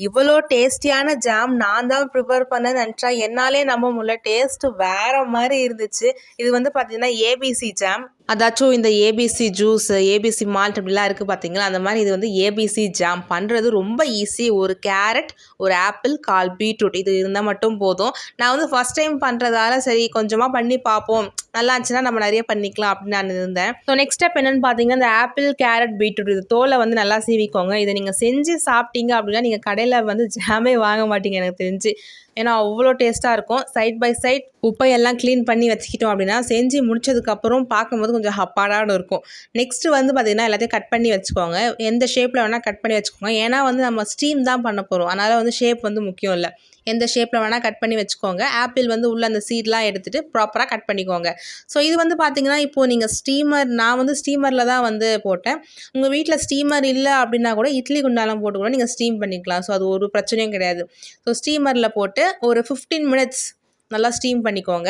இவ்வளோ டேஸ்டியான ஜாம் நான் தான் ப்ரிப்பேர் பண்ணேன்னு நினச்சா என்னாலே நம்ப முடியல. டேஸ்ட்டு வேற மாரி இருந்துச்சு. இது வந்து பார்த்தீங்கன்னா, ஏபிசி ஜாம். அதாச்சும் இந்த ஏபிசி ஜூஸ், ஏபிசி மால்ட் அப்படிலாம் இருக்குது பார்த்தீங்களா? அந்த மாரி இது வந்து ஏபிசி ஜாம் பண்ணுறது ரொம்ப ஈஸி. ஒரு கேரட், ஒரு ஆப்பிள், 1/4 பீட்ரூட் இது இருந்தால் மட்டும் போதும். நான் வந்து ஃபர்ஸ்ட் டைம் பண்ணுறதால சரி கொஞ்சமாக பண்ணி பார்ப்போம். நல்லா இருந்துச்சுன்னா நம்ம நிறைய பண்ணிக்கலாம் அப்படின்னு நான் இருந்தேன். ஸோ நெக்ஸ்ட் ஸ்டெப் என்னன்னு பார்த்தீங்கன்னா, இந்த ஆப்பிள், கேரட், பீட்ரூட் இது தோலை வந்து நல்லா சீவிக்கோங்க. இதை நீங்கள் செஞ்சு சாப்பிட்டீங்க அப்படின்னா, நீங்கள் கடையில் வந்து ஜாமே வாங்க மாட்டீங்க எனக்கு தெரிஞ்சு. ஏன்னா அவ்வளோ டேஸ்ட்டாக இருக்கும். சைட் பை சைட் குப்பையெல்லாம் க்ளீன் பண்ணி வச்சுக்கிட்டோம் அப்படின்னா, செஞ்சு முடிச்சதுக்கப்புறம் பார்க்கும்போது கொஞ்சம் ஹப்பாடான்னு இருக்கும். நெக்ஸ்ட்டு வந்து பார்த்திங்கன்னா, எல்லாத்தையும் கட் பண்ணி வச்சுக்கோங்க. எந்த ஷேப்பில் வேணால் கட் பண்ணி வச்சுக்கோங்க. ஏன்னா வந்து நம்ம ஸ்டீம் தான் பண்ண போகிறோம். அதனால் வந்து ஷேப் வந்து முக்கியம் இல்லை. எந்த ஷேப்பில் வேணால் கட் பண்ணி வச்சுக்கோங்க. ஆப்பிள் வந்து உள்ளே அந்த சீட்லாம் எடுத்துகிட்டு ப்ராப்பராக கட் பண்ணிக்கோங்க. ஸோ இது வந்து பார்த்திங்கன்னா, இப்போது நீங்கள் நான் வந்து ஸ்டீமரில் தான் வந்து போட்டேன். உங்கள் வீட்டில் ஸ்டீமர் இல்லை அப்படின்னா கூட இட்லி குண்டாலம் போட்டு கூட நீங்கள் ஸ்டீம் பண்ணிக்கலாம். ஸோ அது ஒரு பிரச்சனையும் கிடையாது. ஸோ ஸ்டீமரில் போட்டு ஒரு 15 மினிட்ஸ் நல்லா ஸ்டீம் பண்ணிக்கோங்க.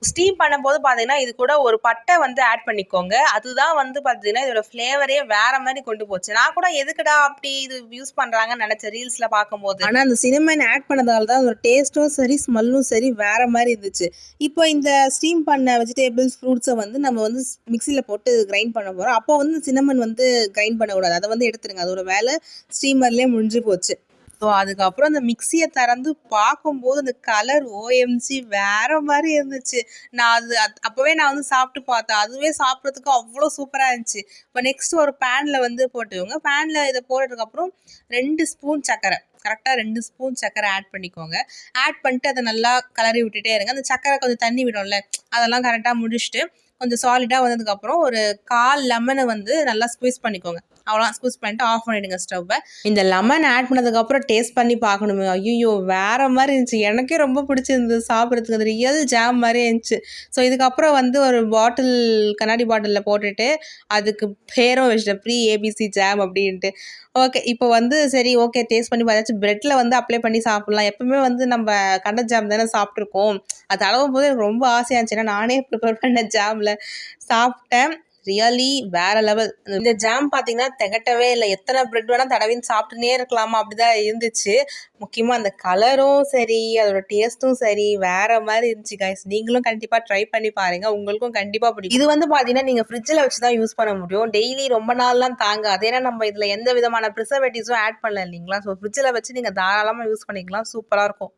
ஸ்டீம் பண்ணும்போது பார்த்தீங்கன்னா, இது கூட ஒரு பட்டை வந்து ஆட் பண்ணிக்கோங்க. அதுதான் வந்து பார்த்தீங்கன்னா, இதோட ஃப்ளேவரே வேற மாரி கொண்டு போச்சு. நான் கூட எதுக்குடா அப்படி இது யூஸ் பண்றாங்கன்னு நெனச்சேன் ரீல்ஸ்ல பார்க்கும்போது. ஆனா அந்த சினமன் ஆட் பண்ணதால தான் அதோட டேஸ்ட்டும் சரி, ஸ்மெல்லும் சரி வேற மாரி இருந்துச்சு. இப்போ இந்த ஸ்டீம் பண்ண வெஜிடபிள்ஸ், ஃப்ரூட்ஸை வந்து நம்ம வந்து மிக்ஸியில போட்டு கிரைண்ட் பண்ண போறோம். அப்போ வந்து சினமன் வந்து கிரைண்ட் பண்ணக்கூடாது. அதை வந்து எடுத்துருங்க. அதோட வேலை ஸ்டீமர்லேயே முடிஞ்சு போச்சு. ஸோ அதுக்கப்புறம் அந்த மிக்ஸியை திறந்து பார்க்கும்போது அந்த கலர் ஓஎம்ஜி வேற மாதிரி இருந்துச்சு. நான் அப்போவே நான் வந்து சாப்பிட்டு பார்த்தேன். அதுவே சாப்பிட்றதுக்கு அவ்வளோ சூப்பராக இருந்துச்சு. இப்போ நெக்ஸ்ட் ஒரு பேனில் வந்து போட்டுக்கோங்க. பேனில் இதை போட்டதுக்கப்புறம் 2 ஸ்பூன் சர்க்கரை, கரெக்டாக 2 ஸ்பூன் சர்க்கரை ஆட் பண்ணிக்கோங்க. ஆட் பண்ணிட்டு அதை நல்லா கலரி விட்டுட்டே இருங்க. அந்த சர்க்கரை கொஞ்சம் தண்ணி விடும்ல, அதெல்லாம் கரெக்டாக முடிச்சுட்டு கொஞ்சம் சாலிடாக வந்ததுக்கப்புறம் ஒரு 1/4 லெமனை வந்து நல்லா ஸ்குவீஸ் பண்ணிக்கோங்க. அவ்வளோ ஸ்குவீஸ் பண்ணிட்டு ஆஃப் பண்ணிவிடுங்க ஸ்டவ்வை. இந்த லெமன் ஆட் பண்ணதுக்கப்புறம் டேஸ்ட் பண்ணி பார்க்கணுமே, ஐயோ வேறு மாதிரி இருந்துச்சு. எனக்கே ரொம்ப பிடிச்சிருந்தது சாப்பிட்றதுக்கு. அது ரியல் ஜாம் மாதிரியே இருந்துச்சு. ஸோ இதுக்கப்புறம் வந்து ஒரு கண்ணாடி பாட்டிலில் போட்டுட்டு அதுக்கு பேரும் வச்சுட்டேன் ப்ரீ ஏபிசி ஜாம் அப்படின்ட்டு. ஓகே, இப்போ வந்து சரி ஓகே டேஸ்ட் பண்ணி பார்த்தாச்சு. ப்ரெட்டில் வந்து அப்ளை பண்ணி சாப்பிட்லாம். எப்பவுமே வந்து நம்ம கண்ட ஜாம் தானே சாப்பிட்ருக்கோம். அது அளவும் போது எனக்கு ரொம்ப ஆசையாக இருந்துச்சு. ஏன்னா நானே ப்ரிப்பேர் பண்ண ஜாமில் சாப்பிட்டேன். ரியலி வேற லெவல். இந்த ஜாம் பார்த்தீங்கன்னா திகட்டவே இல்லை. எத்தனை பிரெட் வேணால் தடவின்னு சாப்பிட்டுனே இருக்கலாமா அப்படிதான் இருந்துச்சு. முக்கியமாக அந்த கலரும் சரி, அதோட டேஸ்ட்டும் சரி வேற மாதிரி இருந்துச்சு கைஸ். நீங்களும் கண்டிப்பாக ட்ரை பண்ணி பாருங்க. உங்களுக்கும் கண்டிப்பாக பிடிக்கும். இது வந்து பார்த்தீங்கன்னா நீங்கள் ஃப்ரிட்ஜில் வச்சு தான் யூஸ் பண்ண முடியும். டெய்லி ரொம்ப நாள்லாம் தாங்காது. ஏன்னா நம்ம இதில் எந்த விதமான ப்ரிசர்வேட்டிவ்ஸும் ஆட் பண்ணல இல்லைங்களா? ஸோ ஃப்ரிட்ஜில் வச்சு நீங்கள் தாராளமாக யூஸ் பண்ணிக்கலாம். சூப்பராக இருக்கும்.